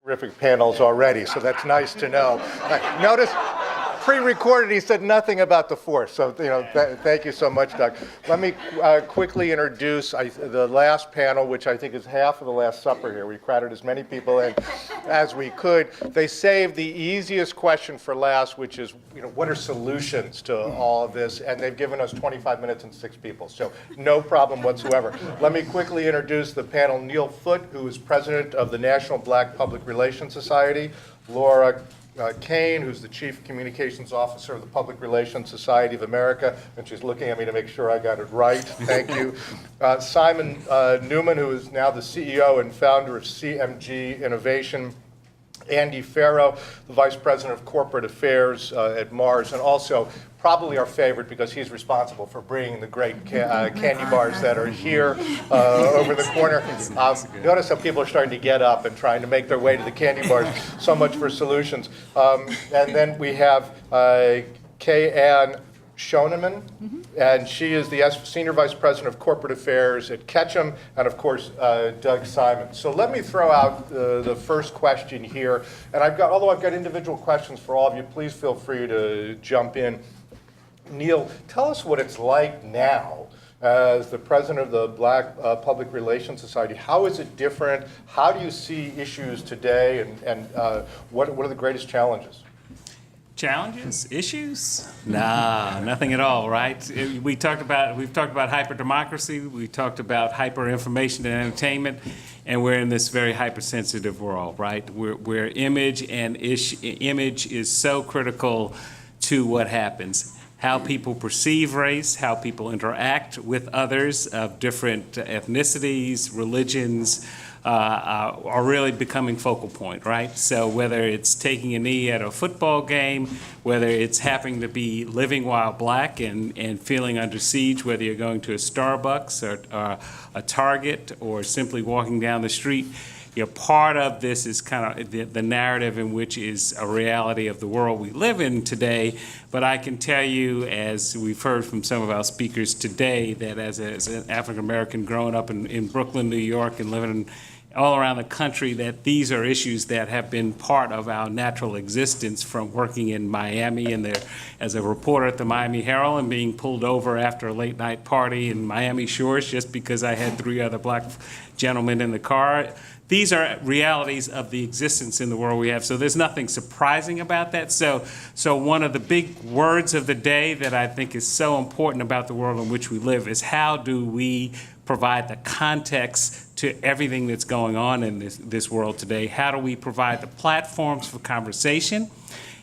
Terrific panels already, so that's nice to know. Notice, pre-recorded, he said nothing about the Force, so thank you so much, Doug. Let me quickly introduce the last panel, which I think is half of the Last Supper here. We crowded as many people in as we could. They saved the easiest question for last, which is, what are solutions to all of this? And they've given us 25 minutes and 6 people, so no problem whatsoever. Let me quickly introduce the panel. Neil Foote, who is president of the National Black Public Relations Society. Laura Kane, who's the Chief Communications Officer of the Public Relations Society of America, and she's looking at me to make sure I got it right. Thank you. Simon Newman, who is now the CEO and founder of CMG Innovation. Andy Farrow, the Vice President of Corporate Affairs at Mars, and also probably our favorite because he's responsible for bringing the great candy bars that are here over the corner. Notice how people are starting to get up and trying to make their way to the candy bars. So much for solutions. And then we have Kay Ann Schoeneman, and she is the Senior Vice President of Corporate Affairs at Ketchum, and of course, Doug Simon. So let me throw out the first question here, and although I've got individual questions for all of you, please feel free to jump in. Neil, tell us what it's like now as the president of the Black Public Relations Society. How is it different? How do you see issues today, and what are the greatest challenges? Challenges? Issues? Nah, nothing at all, right? We've talked about hyper-democracy, we talked about hyper-information and entertainment, and we're in this very hypersensitive world, right? Where image is so critical to what happens. How people perceive race, how people interact with others of different ethnicities, religions, are really becoming focal point, right? So whether it's taking a knee at a football game, whether it's happening to be living while black and feeling under siege, whether you're going to a Starbucks or a Target or simply walking down the street, part of this is kind of the narrative in which is a reality of the world we live in today. But I can tell you, as we've heard from some of our speakers today, that as an African American growing up in Brooklyn, New York, and living all around the country, that these are issues that have been part of our natural existence, from working in Miami and as a reporter at the Miami Herald and being pulled over after a late night party in Miami Shores just because I had 3 other black gentlemen in the car. These are realities of the existence in the world we have, so there's nothing surprising about that. So one of the big words of the day that I think is so important about the world in which we live is, how do we provide the context to everything that's going on in this world today? How do we provide the platforms for conversation?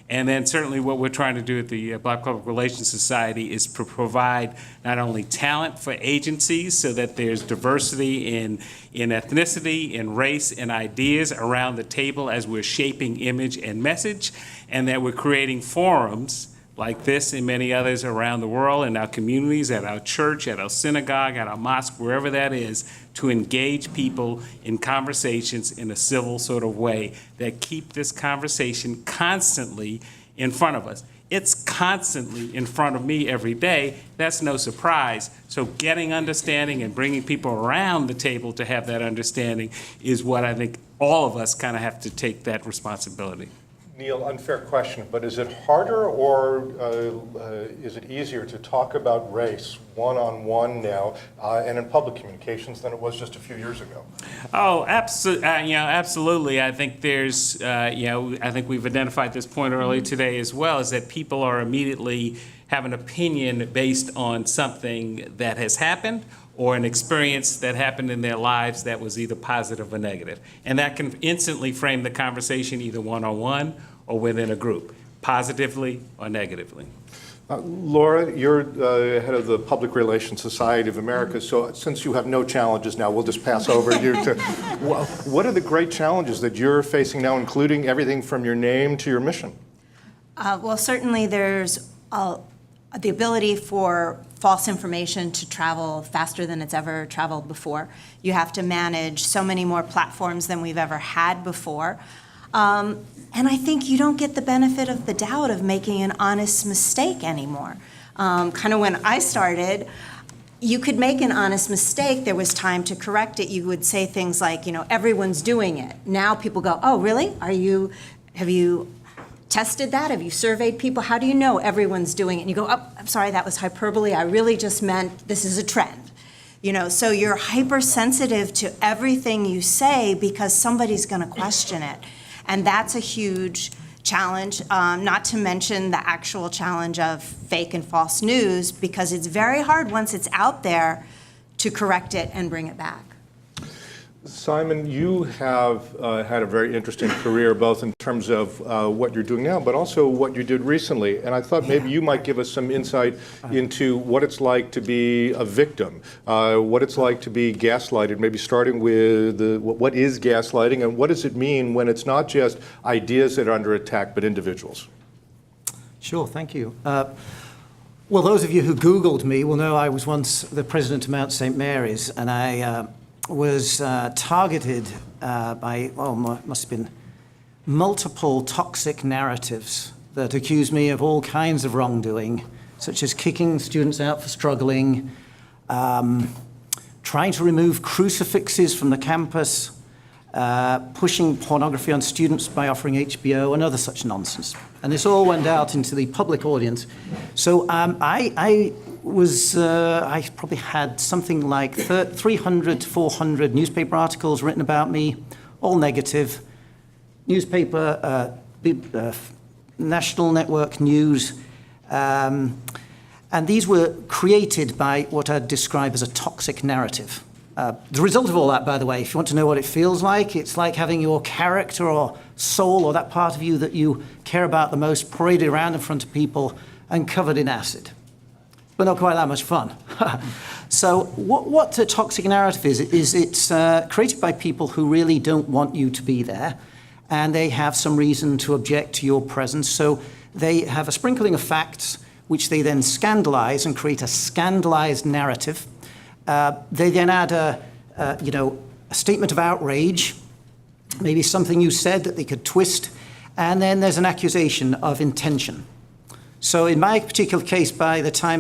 And then certainly what we're trying to do at the Black Public Relations Society is provide not only talent for agencies so that there's diversity in ethnicity, in race, and ideas around the table as we're shaping image and message, and that we're creating forums like this and many others around the world, in our communities, at our church, at our synagogue, at our mosque, wherever that is, to engage people in conversations in a civil sort of way that keep this conversation constantly in front of us. It's constantly in front of me every day. That's no surprise. So getting understanding and bringing people around the table to have that understanding is what I think all of us kind of have to take that responsibility. Neil, unfair question, but is it harder or is it easier to talk about race one-on-one now and in public communications than it was just a few years ago? Oh, absolutely. I think there's, I think we've identified this point earlier today as well, is that people are immediately have an opinion based on something that has happened or an experience that happened in their lives that was either positive or negative. And that can instantly frame the conversation either one-on-one or within a group, positively or negatively. Laura, you're head of the Public Relations Society of America, so since you have no challenges now, we'll just pass over you to, what are the great challenges that you're facing now, including everything from your name to your mission? Well, certainly there's the ability for false information to travel faster than it's ever traveled before. You have to manage so many more platforms than we've ever had before. And I think you don't get the benefit of the doubt of making an honest mistake anymore. Kind of when I started, you could make an honest mistake. There was time to correct it. You would say things like, everyone's doing it. Now people go, oh, really? Have you tested that? Have you surveyed people? How do you know everyone's doing it? And you go, oh, I'm sorry, that was hyperbole. I really just meant this is a trend. So you're hypersensitive to everything you say because somebody's going to question it. And that's a huge challenge, not to mention the actual challenge of fake and false news, because it's very hard once it's out there to correct it and bring it back. Simon, you have had a very interesting career, both in terms of what you're doing now, but also what you did recently. And I thought maybe you might give us some insight into what it's like to be a victim, what it's like to be gaslighted, maybe starting with what is gaslighting and what does it mean when it's not just ideas that are under attack, but individuals? Sure, thank you. Well, those of you who Googled me will know I was once the president of Mount St. Mary's, and I was targeted by, must have been multiple toxic narratives that accused me of all kinds of wrongdoing, such as kicking students out for struggling, trying to remove crucifixes from the campus, pushing pornography on students by offering HBO and other such nonsense. And this all went out into the public audience. So I probably had something like 300 to 400 newspaper articles written about me, all negative. Newspaper, national network news. And these were created by what I'd describe as a toxic narrative. The result of all that, by the way, if you want to know what it feels like, it's like having your character or soul or that part of you that you care about the most paraded around in front of people and covered in acid. But not quite that much fun. So what a toxic narrative is it's created by people who really don't want you to be there, and they have some reason to object to your presence. So they have a sprinkling of facts, which they then scandalize and create a scandalized narrative. They then add a statement of outrage, maybe something you said that they could twist, and then there's an accusation of intention. So in my particular case, by the time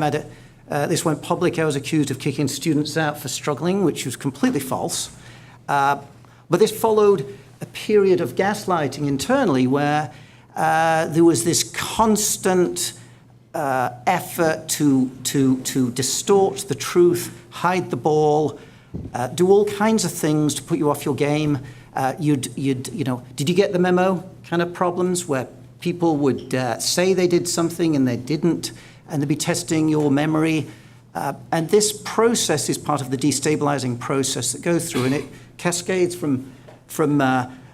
this went public, I was accused of kicking students out for struggling, which was completely false. But this followed a period of gaslighting internally where there was this constant effort to distort the truth, hide the ball, do all kinds of things to put you off your game. Did you get the memo kind of problems where people would say they did something and they didn't, and they'd be testing your memory. And this process is part of the destabilizing process that goes through, and it cascades from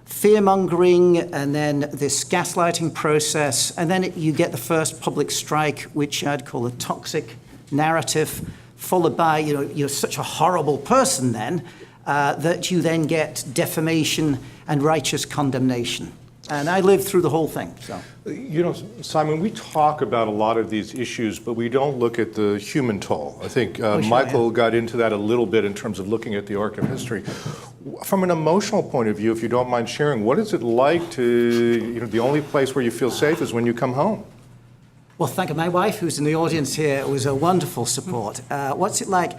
fear-mongering and then this gaslighting process, and then you get the first public strike, which I'd call a toxic narrative, followed by, you're such a horrible person then, that you then get defamation and righteous condemnation. And I lived through the whole thing. So, Simon, we talk about a lot of these issues, but we don't look at the human toll. I think sure, Michael got into that a little bit in terms of looking at the arc of history. From an emotional point of view, if you don't mind sharing, what is it like to, the only place where you feel safe is when you come home? well, thank you. My wife, who's in the audience here, was a wonderful support. What's it like?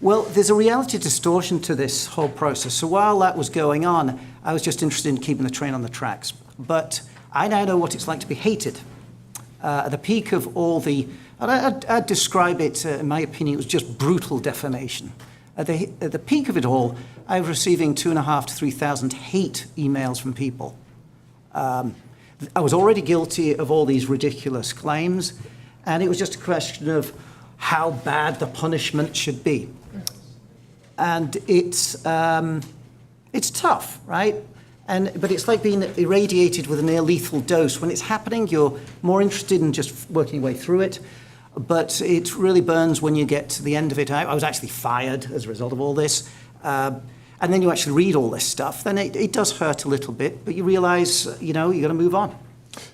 Well, there's a reality distortion to this whole process. So while that was going on, I was just interested in keeping the train on the tracks. But I now know what it's like to be hated. At the peak of all the, and I'd describe it, in my opinion, it was just brutal defamation. At the peak of it all, I was receiving 2,500 to 3,000 hate emails from people. I was already guilty of all these ridiculous claims, and it was just a question of how bad the punishment should be. And it's tough, right? But it's like being irradiated with a near lethal dose. When it's happening, you're more interested in just working your way through it. But it really burns when you get to the end of it. I was actually fired as a result of all this. And then you actually read all this stuff. Then it does hurt a little bit, but you realize, you got to move on.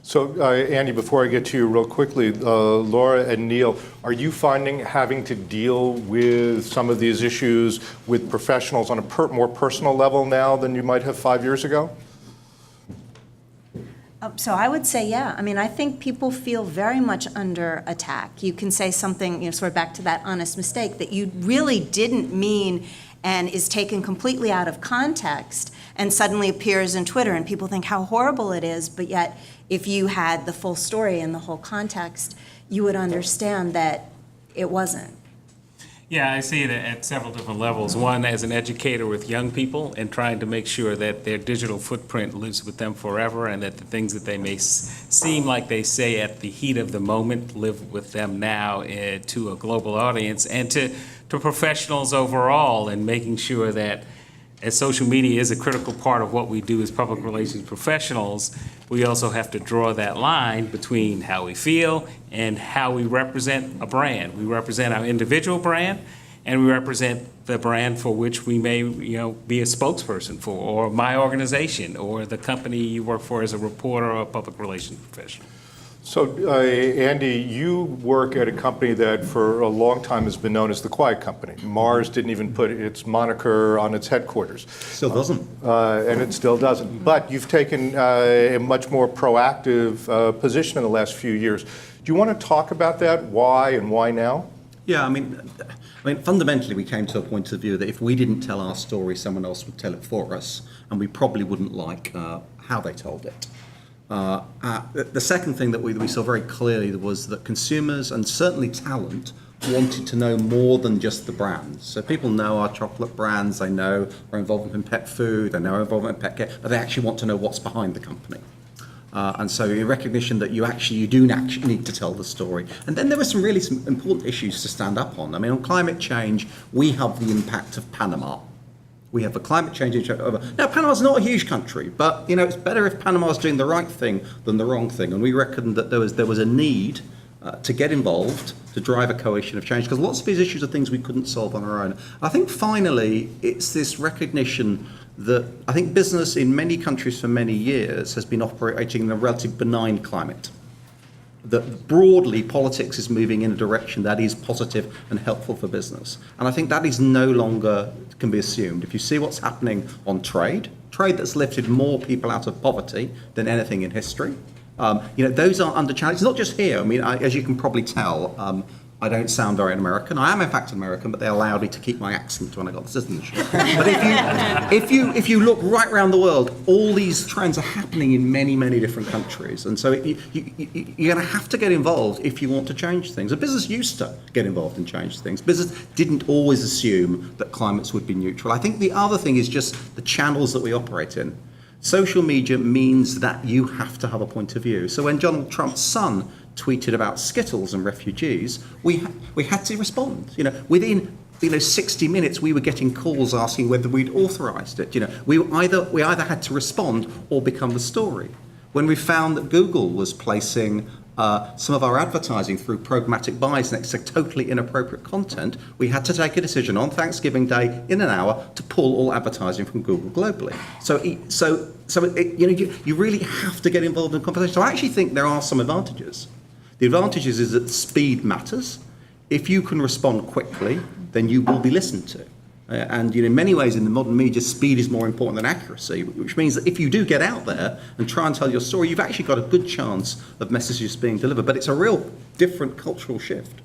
So, Andy, before I get to you real quickly, Laura and Neil, are you finding having to deal with some of these issues with professionals on a more personal level now than you might have 5 years ago? So I would say, yeah. I mean, I think people feel very much under attack. You can say something, sort of back to that honest mistake that you really didn't mean and is taken completely out of context and suddenly appears in Twitter and people think how horrible it is, but yet if you had the full story and the whole context, you would understand that it wasn't. Yeah, I see it at several different levels. One, as an educator with young people and trying to make sure that their digital footprint lives with them forever and that the things that they may seem like they say at the heat of the moment live with them now to a global audience, and to professionals overall, and making sure that as social media is a critical part of what we do as public relations professionals, we also have to draw that line between how we feel and how we represent a brand. We represent our individual brand, and we represent the brand for which we may, be a spokesperson for, or my organization, or the company you work for as a reporter or a public relations professional. So, Andy, you work at a company that for a long time has been known as the Quiet Company. Mars didn't even put its moniker on its headquarters. Still doesn't. And it still doesn't. But you've taken a much more proactive position in the last few years. Do you want to talk about that? Why and why now? Yeah, I mean, fundamentally, we came to a point of view that if we didn't tell our story, someone else would tell it for us, and we probably wouldn't like how they told it. The second thing that we saw very clearly was that consumers, and certainly talent, wanted to know more than just the brands. So people know our chocolate brands, they know our involvement in pet food, they know our involvement in pet care, but they actually want to know what's behind the company. And so in recognition that you do actually need to tell the story. And then there were some important issues to stand up on. I mean, on climate change, we have the impact of Panama. We have a climate change issue. Now, Panama's not a huge country, but it's better if Panama's doing the right thing than the wrong thing. And we reckoned that there was a need to get involved, to drive a coalition of change, because lots of these issues are things we couldn't solve on our own. I think finally, it's this recognition that I think business in many countries for many years has been operating in a relatively benign climate. That broadly politics is moving in a direction that is positive and helpful for business. And I think that is no longer can be assumed. If you see what's happening on trade that's lifted more people out of poverty than anything in history, those are under challenge. It's not just here. I mean, as you can probably tell, I don't sound very American. I am in fact American, but they allowed me to keep my accent when I got the citizenship. But if you look right around the world, all these trends are happening in many, many different countries. And so you're going to have to get involved if you want to change things. A business used to get involved and change things. Business didn't always assume that climates would be neutral. I think the other thing is just the channels that we operate in. Social media means that you have to have a point of view. So when Donald Trump's son tweeted about Skittles and refugees, we had to respond. Within 60 minutes, we were getting calls asking whether we'd authorised it. We either had to respond or become the story. When we found that Google was placing some of our advertising through programmatic buys next to totally inappropriate content, we had to take a decision on Thanksgiving Day in an hour to pull all advertising from Google globally. You really have to get involved in conversation. So I actually think there are some advantages. The advantages is that speed matters. If you can respond quickly, then you will be listened to. And in many ways in the modern media, speed is more important than accuracy, which means that if you do get out there and try and tell your story, you've actually got a good chance of messages being delivered. But it's a real different cultural shift.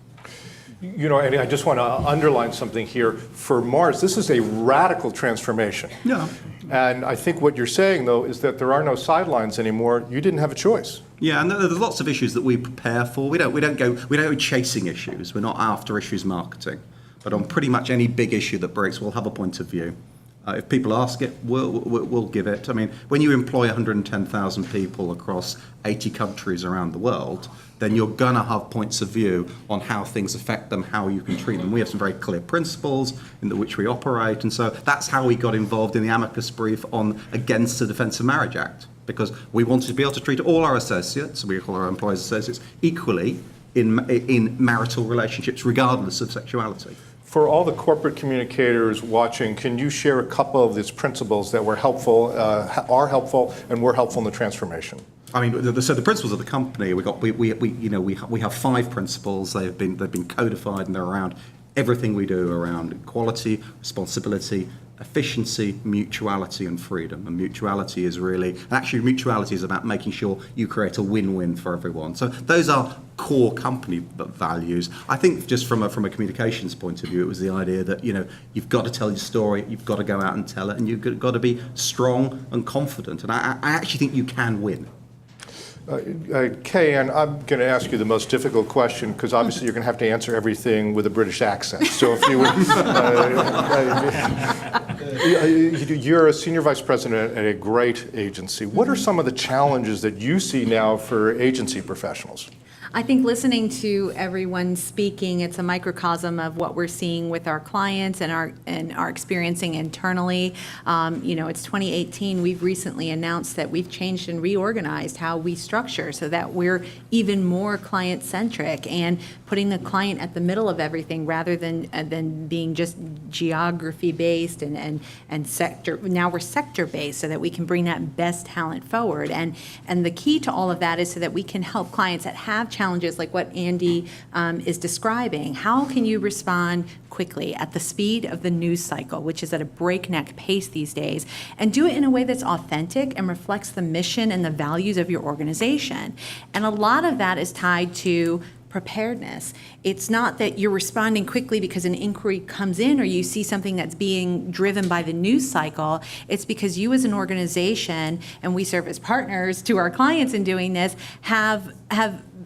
Andy, I just want to underline something here. For Mars, this is a radical transformation. Yeah. And I think what you're saying, though, is that there are no sidelines anymore. You didn't have a choice. Yeah, and there's lots of issues that we prepare for. We don't go chasing issues. We're not after issues marketing. But on pretty much any big issue that breaks, we'll have a point of view. If people ask it, we'll give it. I mean, when you employ 110,000 people across 80 countries around the world, then you're going to have points of view on how things affect them, how you can treat them. We have some very clear principles in which we operate, and so that's how we got involved in the amicus brief against the Defence of Marriage Act, because we wanted to be able to treat all our associates, we call our employees associates, equally in marital relationships, regardless of sexuality. For all the corporate communicators watching, can you share a couple of these principles that were helpful, are helpful, and were helpful in the transformation? I mean, so the principles of the company, we have 5 principles. They've been codified, and they're around everything we do around equality, responsibility, efficiency, mutuality, and freedom. And mutuality is really, actually mutuality is about making sure you create a win-win for everyone. So those are core company values. I think just from a communications point of view, it was the idea that, you've got to tell your story, you've got to go out and tell it, and you've got to be strong and confident. And I actually think you can win. Kay, and I'm going to ask you the most difficult question, because obviously you're going to have to answer everything with a British accent. So if you would, you're a senior vice president at a great agency. What are some of the challenges that you see now for agency professionals? I think listening to everyone speaking, it's a microcosm of what we're seeing with our clients and our experiencing internally. It's 2018. We've recently announced that we've changed and reorganized how we structure so that we're even more client-centric and putting the client at the middle of everything rather than being just geography-based and sector. Now we're sector-based so that we can bring that best talent forward. And the key to all of that is so that we can help clients that have challenges like what Andy is describing. How can you respond quickly at the speed of the news cycle, which is at a breakneck pace these days, and do it in a way that's authentic and reflects the mission and the values of your organization? And a lot of that is tied to preparedness. It's not that you're responding quickly because an inquiry comes in or you see something that's being driven by the news cycle. It's because you as an organization, and we serve as partners to our clients in doing this, have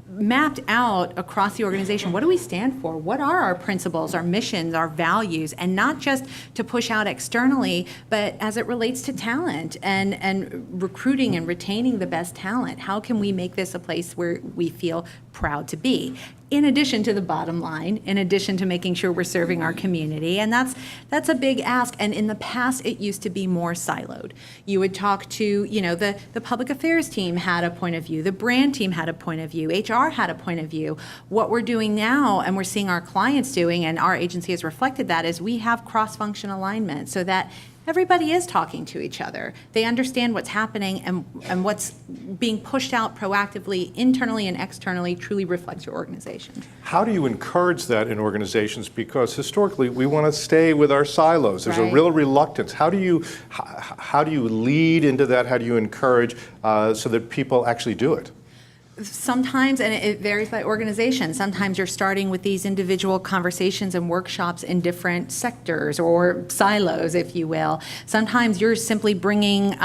mapped out across the organization, what do we stand for? What are our principles, our missions, our values? And not just to push out externally, but as it relates to talent and recruiting and retaining the best talent. How can we make this a place where we feel proud to be? In addition to the bottom line, in addition to making sure we're serving our community. And that's a big ask. And in the past, it used to be more siloed. You would talk to, the public affairs team had a point of view, the brand team had a point of view, HR had a point of view. What we're doing now, and we're seeing our clients doing, and our agency has reflected that, is we have cross-function alignment so that everybody is talking to each other. They understand what's happening and what's being pushed out proactively, internally and externally, truly reflects your organization. How do you encourage that in organizations? Because historically, we want to stay with our silos. There's a real reluctance. How do you lead into that? How do you encourage so that people actually do it? Sometimes, and it varies by organization, sometimes you're starting with these individual conversations and workshops in different sectors or silos, if you will. Sometimes you're simply bringing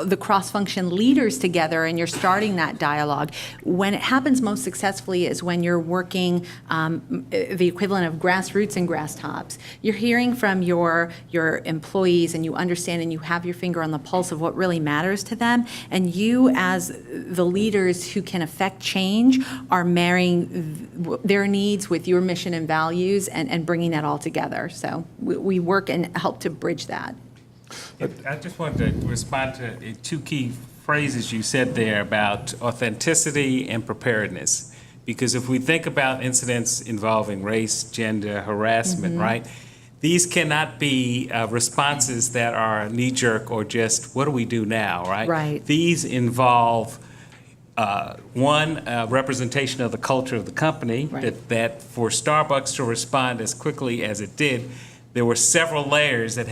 the cross-function leaders together and you're starting that dialogue. When it happens most successfully is when you're working the equivalent of grassroots and grass tops. You're hearing from your employees and you understand and you have your finger on the pulse of what really matters to them, and you as the leaders who can affect change are marrying their needs with your mission and values and bringing that all together. So we work and help to bridge that. I just wanted to respond to two key phrases you said there about authenticity and preparedness. Because if we think about incidents involving race, gender, harassment, right? These cannot be responses that are knee-jerk or just, what do we do now, right? Right. These involve, one, representation of the culture of the company, that for Starbucks to respond as quickly as it did, there were several layers that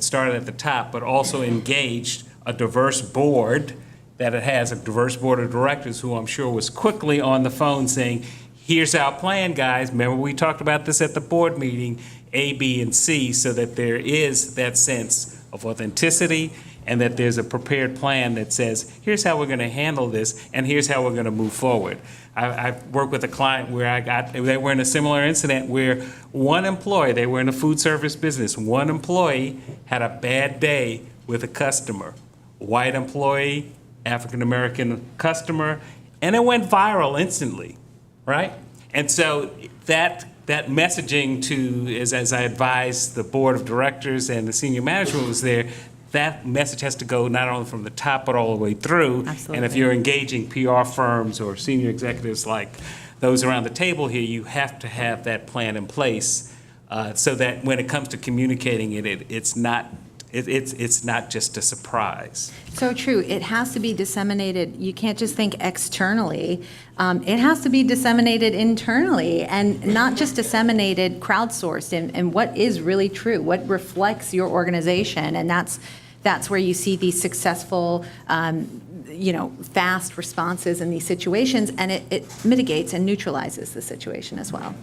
started at the top, but also engaged a diverse board, that it has a diverse board of directors who I'm sure was quickly on the phone saying, here's our plan, guys. Remember we talked about this at the board meeting, A, B, and C, so that there is that sense of authenticity and that there's a prepared plan that says, here's how we're going to handle this and here's how we're going to move forward. I worked with a client where they were in a similar incident where one employee, they were in a food service business, one employee had a bad day with a customer, white employee, African-American customer, and it went viral instantly, right? And so that messaging as I advised the board of directors and the senior management was there, that message has to go not only from the top but all the way through. Absolutely. And if you're engaging PR firms or senior executives like those around the table here, you have to have that plan in place so that when it comes to communicating it, it's not It's not just a surprise. So true. It has to be disseminated. You can't just think externally. It has to be disseminated internally, and not just disseminated, crowdsourced, and what is really true, what reflects your organization. And that's where you see these successful, fast responses in these situations, and it mitigates and neutralizes the situation as well.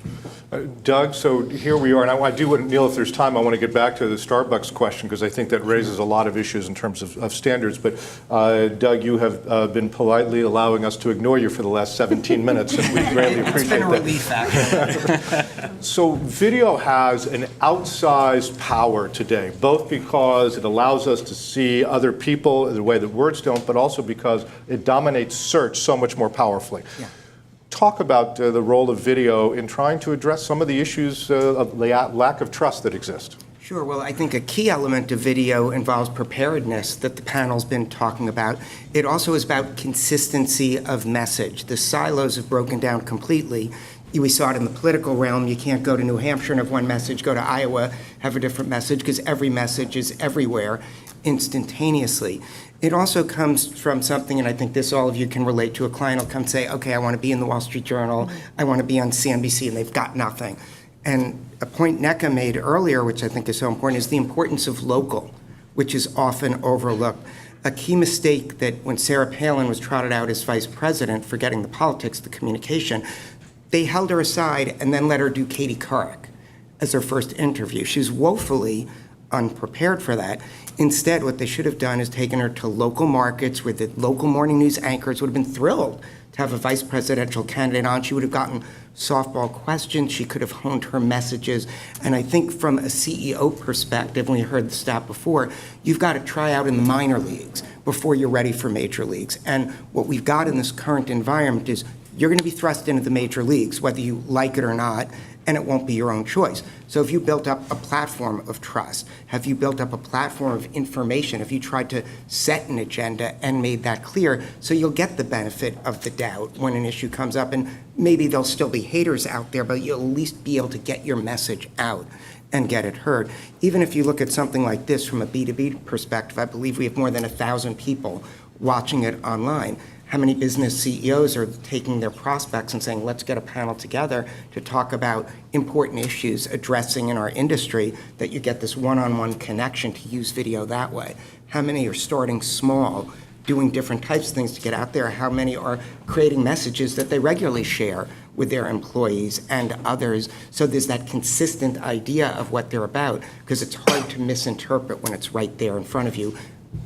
Doug, so here we are, and I do want, Neil, if there's time, I want to get back to the Starbucks question, because I think that raises a lot of issues in terms of standards. But Doug, you have been politely allowing us to ignore you for the last 17 minutes, and we greatly appreciate that. It's been a relief, actually. So video has an outsized power today, both because it allows us to see other people in the way that words don't, but also because it dominates search so much more powerfully. Yeah. Talk about the role of video in trying to address some of the issues of lack of trust that exist. Sure. Well, I think a key element of video involves preparedness that the panel's been talking about. It also is about consistency of message. The silos have broken down completely. We saw it in the political realm. You can't go to New Hampshire and have one message, go to Iowa, have a different message, because every message is everywhere instantaneously. It also comes from something, and I think this all of you can relate to. A client will come say, okay, I want to be in the Wall Street Journal, I want to be on CNBC, and they've got nothing. And a point NECA made earlier, which I think is so important, is the importance of local, which is often overlooked. A key mistake that when Sarah Palin was trotted out as vice president, forgetting the politics, the communication, they held her aside and then let her do Katie Couric as her first interview. She was woefully unprepared for that. Instead, what they should have done is taken her to local markets where the local morning news anchors would have been thrilled to have a vice presidential candidate on. She would have gotten softball questions. She could have honed her messages. And I think from a CEO perspective, when you heard the stat before, you've got to try out in the minor leagues before you're ready for major leagues. And what we've got in this current environment is you're going to be thrust into the major leagues, whether you like it or not, and it won't be your own choice. So have you built up a platform of trust? Have you built up a platform of information? Have you tried to set an agenda and made that clear so you'll get the benefit of the doubt when an issue comes up? And maybe there'll still be haters out there, but you'll at least be able to get your message out and get it heard. Even if you look at something like this from a B2B perspective, I believe we have more than 1,000 people watching it online. How many business CEOs are taking their prospects and saying, let's get a panel together to talk about important issues addressing in our industry, that you get this one-on-one connection to use video that way? How many are starting small, doing different types of things to get out there? How many are creating messages that they regularly share with their employees and others? So there's that consistent idea of what they're about, because it's hard to misinterpret when it's right there in front of you,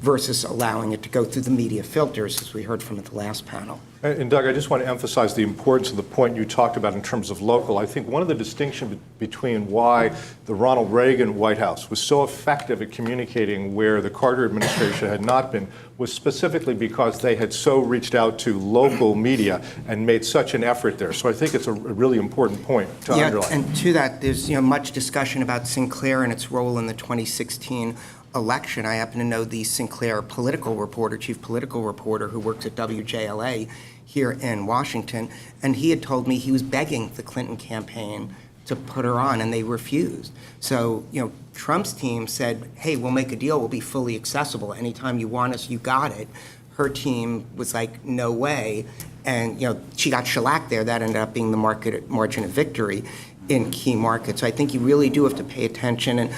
versus allowing it to go through the media filters, as we heard from at the last panel. And Doug, I just want to emphasize the importance of the point you talked about in terms of local. I think one of the distinctions between why the Ronald Reagan White House was so effective at communicating where the Carter administration had not been was specifically because they had so reached out to local media and made such an effort there. So I think it's a really important point to underline. And to that, there's much discussion about Sinclair and its role in the 2016 election. I happen to know the Sinclair political reporter, chief political reporter, who works at WJLA here in Washington, and he had told me he was begging the Clinton campaign to put her on, and they refused. So, Trump's team said, hey, we'll make a deal, we'll be fully accessible. Anytime you want us, you got it. Her team was like, no way. And, she got shellacked there. That ended up being the margin of victory in key markets. So I think you really do have to pay attention. And,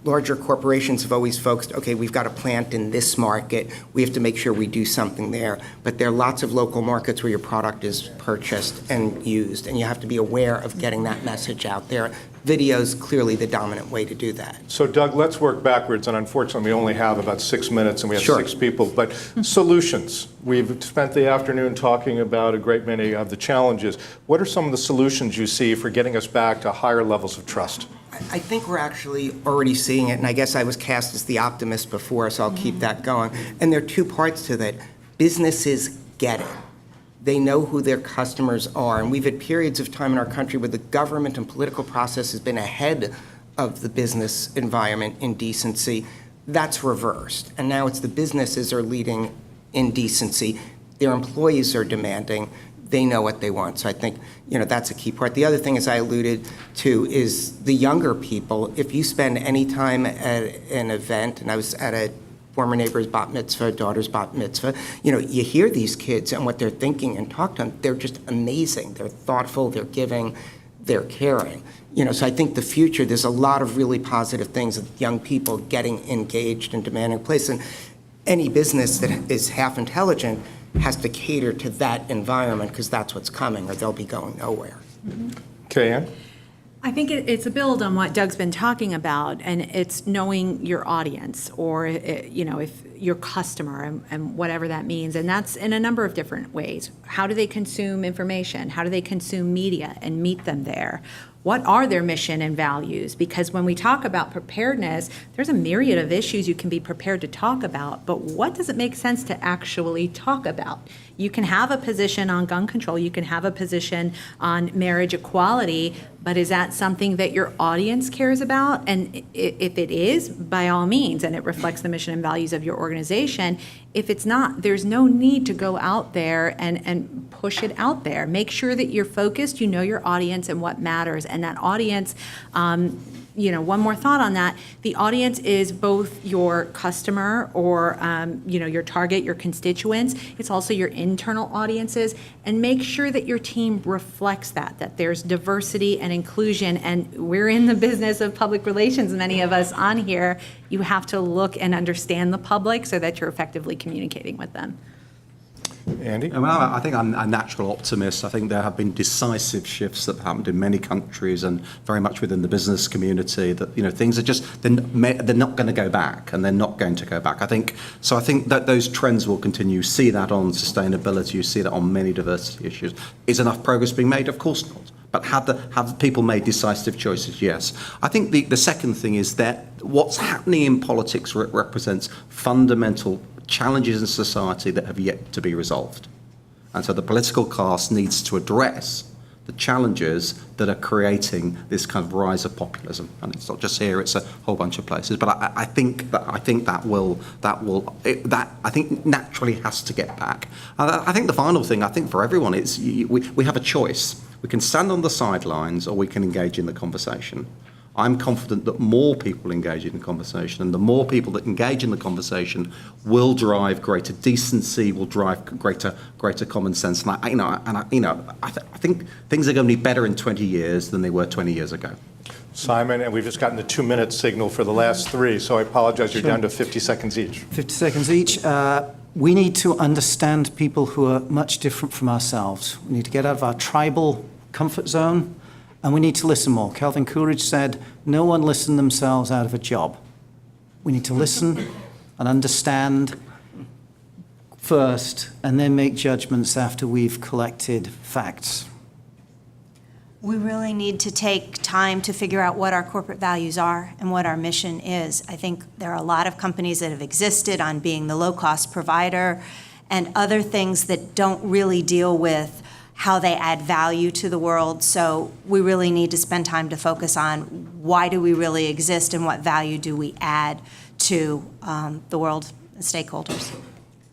larger corporations have always focused, okay, we've got a plant in this market, we have to make sure we do something there. But there are lots of local markets where your product is purchased and used, and you have to be aware of getting that message out there. Video is clearly the dominant way to do that. So Doug, let's work backwards, and unfortunately we only have about 6 minutes and we have Sure. 6 people, but solutions. We've spent the afternoon talking about a great many of the challenges. What are some of the solutions you see for getting us back to higher levels of trust? I think we're actually already seeing it, and I guess I was cast as the optimist before, so I'll keep that going. And there are 2 parts to that. Businesses get it. They know who their customers are, and we've had periods of time in our country where the government and political process has been ahead of the business environment in decency. That's reversed, and now it's the businesses are leading in decency. Their employees are demanding they know what they want. So I think, that's a key part. The other thing, as I alluded to, is the younger people. If you spend any time at an event, and I was at a former neighbor's bat mitzvah, daughter's bat mitzvah, you hear these kids and what they're thinking and talk to them. They're just amazing. They're thoughtful, they're giving, they're caring. So I think the future, there's a lot of really positive things of young people getting engaged and demanding place. And any business that is half intelligent has to cater to that environment, because that's what's coming, or they'll be going nowhere. Okay, Ann? I think it's a build on what Doug's been talking about, and it's knowing your audience, or, if your customer, and whatever that means. And that's in a number of different ways. How do they consume information? How do they consume media and meet them there? What are their mission and values? Because when we talk about preparedness, there's a myriad of issues you can be prepared to talk about, but what does it make sense to actually talk about? You can have a position on gun control, you can have a position on marriage equality, but is that something that your audience cares about? And if it is, by all means, and it reflects the mission and values of your organization. If it's not, there's no need to go out there and push it out there. Make sure that you're focused, you know your audience and what matters. And that audience, one more thought on that, the audience is both your customer or, your target, your constituents. It's also your internal audiences. And make sure that your team reflects that there's diversity and inclusion. And we're in the business of public relations, many of us on here. You have to look and understand the public so that you're effectively communicating with them. Andy? Well, I think I'm a natural optimist. I think there have been decisive shifts that have happened in many countries and very much within the business community that, things are just, they're not going to go back, and they're not going to go back. I think that those trends will continue. You see that on sustainability, you see that on many diversity issues. Is enough progress being made? Of course not. But have people made decisive choices? Yes. I think the second thing is that what's happening in politics represents fundamental challenges in society that have yet to be resolved. And so the political class needs to address the challenges that are creating this kind of rise of populism. And it's not just here, it's a whole bunch of places. But I think that naturally has to get back. And I think the final thing, for everyone, is we have a choice. We can stand on the sidelines, or we can engage in the conversation. I'm confident that more people engage in the conversation, and the more people that engage in the conversation will drive greater decency, will drive greater common sense. And I think things are going to be better in 20 years than they were 20 years ago. Simon, and we've just gotten the 2-minute signal for the last three, so I apologize. You're down to 50 seconds each. 50 seconds each. We need to understand people who are much different from ourselves. We need to get out of our tribal comfort zone. And we need to listen more. Calvin Coolidge said, no one listened themselves out of a job. We need to listen and understand first, and then make judgments after we've collected facts. We really need to take time to figure out what our corporate values are and what our mission is. I think there are a lot of companies that have existed on being the low-cost provider and other things that don't really deal with how they add value to the world. So we really need to spend time to focus on why do we really exist and what value do we add to the world and stakeholders.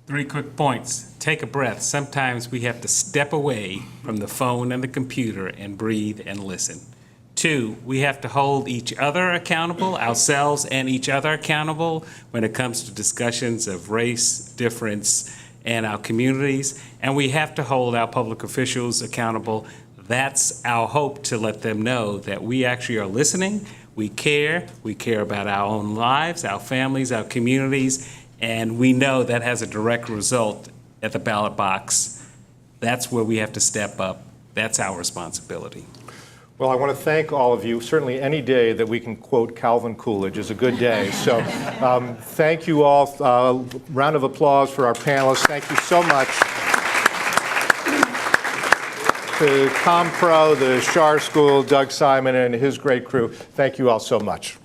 3 quick points. Take a breath. Sometimes we have to step away from the phone and the computer and breathe and listen. 2, we have to hold each other accountable, ourselves and each other accountable when it comes to discussions of race, difference, and our communities, and we have to hold our public officials accountable. That's our hope, to let them know that we actually are listening, we care about our own lives, our families, our communities, and we know that has a direct result at the ballot box. That's where we have to step up. That's our responsibility. Well, I want to thank all of you. Certainly any day that we can quote Calvin Coolidge is a good day. So thank you all. Round of applause for our panelists. Thank you so much. To ComPro, the Schar School, Doug Simon, and his great crew, thank you all so much.